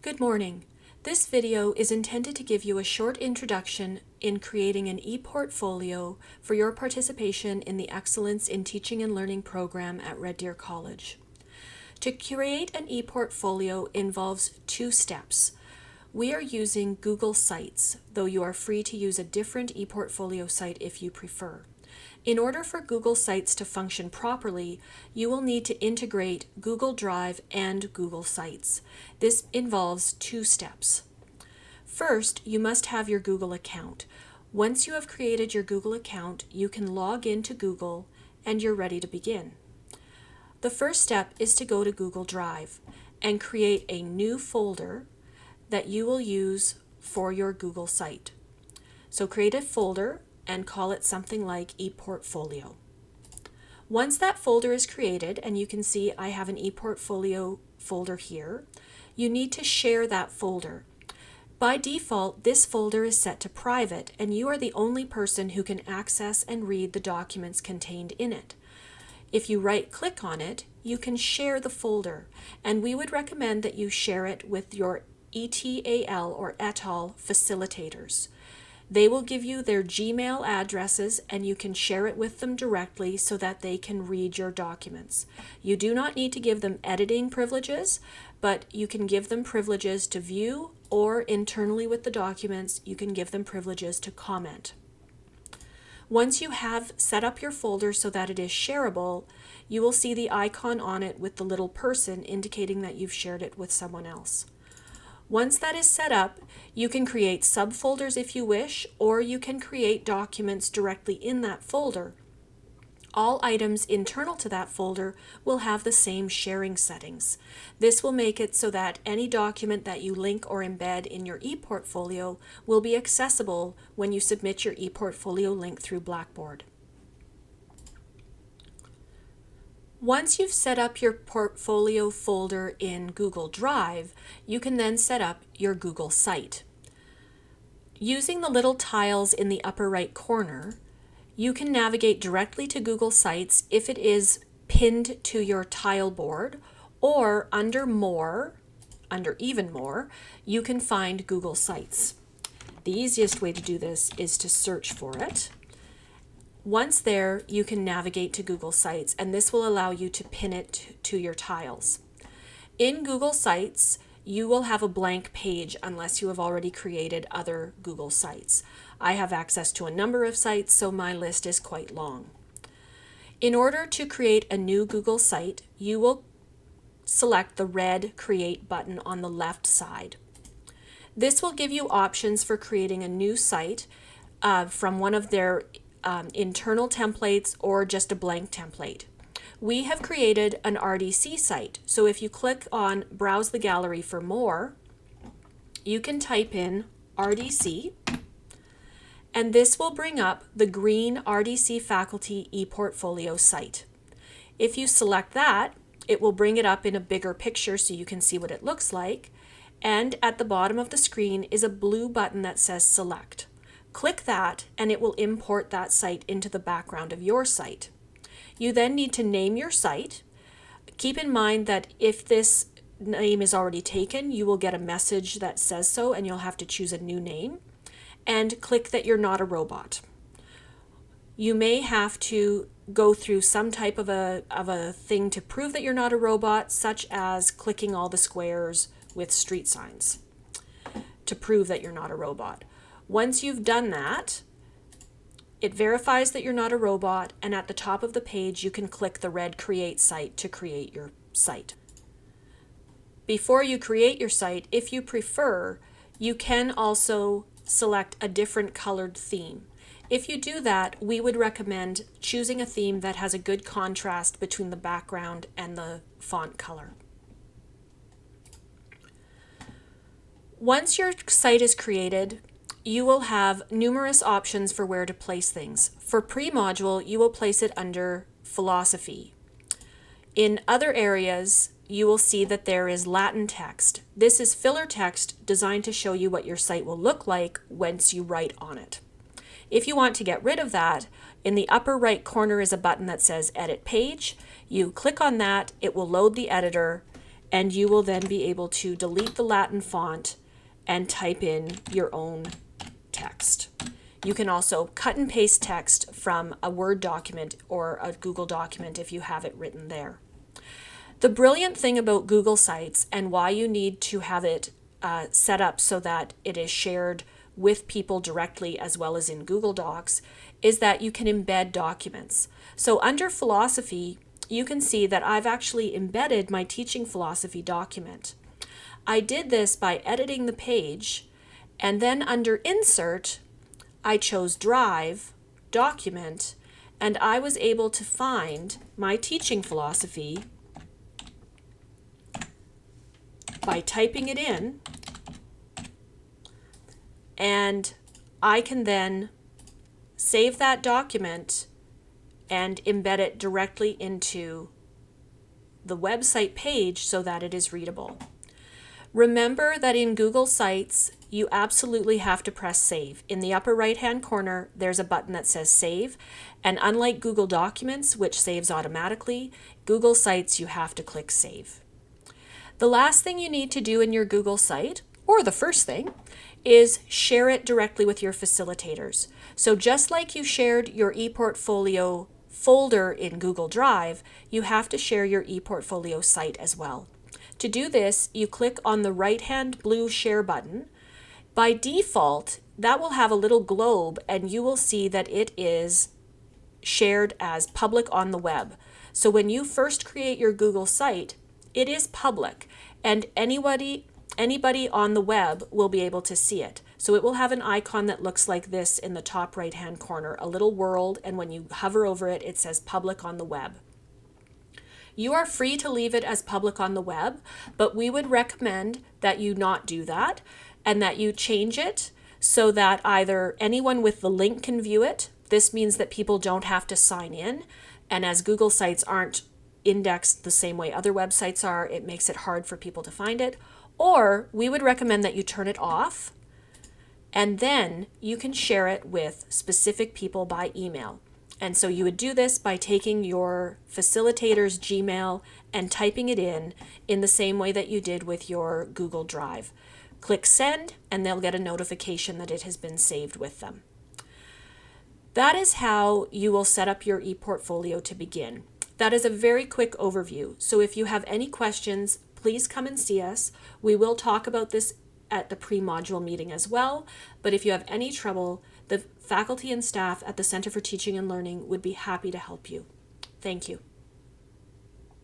Good morning. This video is intended to give you a short introduction in creating an ePortfolio for your participation in the Excellence in Teaching and Learning program at Red Deer College. To create an ePortfolio involves two steps. We are using Google Sites, though you are free to use a different ePortfolio site if you prefer. In order for Google Sites to function properly, you will need to integrate Google Drive and Google Sites. This involves two steps. First, you must have your Google account. Once you have created your Google account, you can log into Google and you're ready to begin. The first step is to go to Google Drive and create a new folder that you will use for your Google site. So create a folder and call it something like ePortfolio. Once that folder is created, and you can see I have an ePortfolio folder here, you need to share that folder. By default, this folder is set to private, and you are the only person who can access and read the documents contained in it. If you right-click on it, you can share the folder, and we would recommend that you share it with your ETaL or ETaL facilitators. They will give you their Gmail addresses and you can share it with them directly so that they can read your documents. You do not need to give them editing privileges, but you can give them privileges to view, or internally with the documents, you can give them privileges to comment. Once you have set up your folder so that it is shareable, you will see the icon on it with the little person indicating that you've shared it with someone else. Once that is set up, you can create subfolders if you wish, or you can create documents directly in that folder. All items internal to that folder will have the same sharing settings. This will make it so that any document that you link or embed in your ePortfolio will be accessible when you submit your ePortfolio link through Blackboard. Once you've set up your portfolio folder in Google Drive, you can then set up your Google site. Using the little tiles in the upper right corner, you can navigate directly to Google Sites if it is pinned to your tile board, or under More, under Even More, you can find Google Sites. The easiest way to do this is to search for it. Once there, you can navigate to Google Sites, and this will allow you to pin it to your tiles. In Google Sites, you will have a blank page unless you have already created other Google Sites. I have access to a number of sites, so my list is quite long. In order to create a new Google site, you will select the red Create button on the left side. This will give you options for creating a new site from one of their internal templates or just a blank template. We have created an RDC site, so if you click on Browse the Gallery for more, you can type in RDC, and this will bring up the green RDC Faculty ePortfolio site. If you select that, it will bring it up in a bigger picture so you can see what it looks like, and at the bottom of the screen is a blue button that says Select. Click that and it will import that site into the background of your site. You then need to name your site. Keep in mind that if this name is already taken, you will get a message that says so and you'll have to choose a new name. And click that you're not a robot. You may have to go through some type of a thing to prove that you're not a robot, such as clicking all the squares with street signs to prove that you're not a robot. Once you've done that, it verifies that you're not a robot, and at the top of the page you can click the red Create Site to create your site. Before you create your site, if you prefer, you can also select a different colored theme. If you do that, we would recommend choosing a theme that has a good contrast between the background and the font color. Once your site is created, you will have numerous options for where to place things. For pre-module, you will place it under Philosophy. In other areas, you will see that there is Latin text. This is filler text designed to show you what your site will look like once you write on it. If you want to get rid of that, in the upper right corner is a button that says Edit Page. You click on that, it will load the editor, and you will then be able to delete the Latin font and type in your own text. You can also cut and paste text from a Word document or a Google document if you have it written there. The brilliant thing about Google Sites and why you need to have it set up so that it is shared with people directly as well as in Google Docs is that you can embed documents. So under philosophy, you can see that I've actually embedded my teaching philosophy document. I did this by editing the page, and then under Insert, I chose Drive, Document, and I was able to find my teaching philosophy by typing it in, and I can then save that document and embed it directly into the website page so that it is readable. Remember that in Google Sites, you absolutely have to press Save. In the upper right-hand corner, there's a button that says Save, and unlike Google Documents, which saves automatically, Google Sites, you have to click Save. The last thing you need to do in your Google site, or the first thing, is share it directly with your facilitators. So just like you shared your ePortfolio folder in Google Drive, you have to share your ePortfolio site as well. To do this, you click on the right-hand blue Share button. By default, that will have a little globe and you will see that it is shared as public on the web. So when you first create your Google site, it is public and anybody on the web will be able to see it. So it will have an icon that looks like this in the top right-hand corner, a little world, and when you hover over it, it says public on the web. You are free to leave it as public on the web, but we would recommend that you not do that and that you change it so that either anyone with the link can view it. This means that people don't have to sign in, and as Google Sites aren't indexed the same way other websites are, it makes it hard for people to find it. Or we would recommend that you turn it off, and then you can share it with specific people by email. And so you would do this by taking your facilitator's Gmail and typing it in the same way that you did with your Google Drive. Click Send, and they'll get a notification that it has been saved with them. That is how you will set up your ePortfolio to begin. That is a very quick overview. So if you have any questions, please come and see us. We will talk about this at the pre-module meeting as well, but if you have any trouble, the faculty and staff at the Center for Teaching and Learning would be happy to help you. Thank you.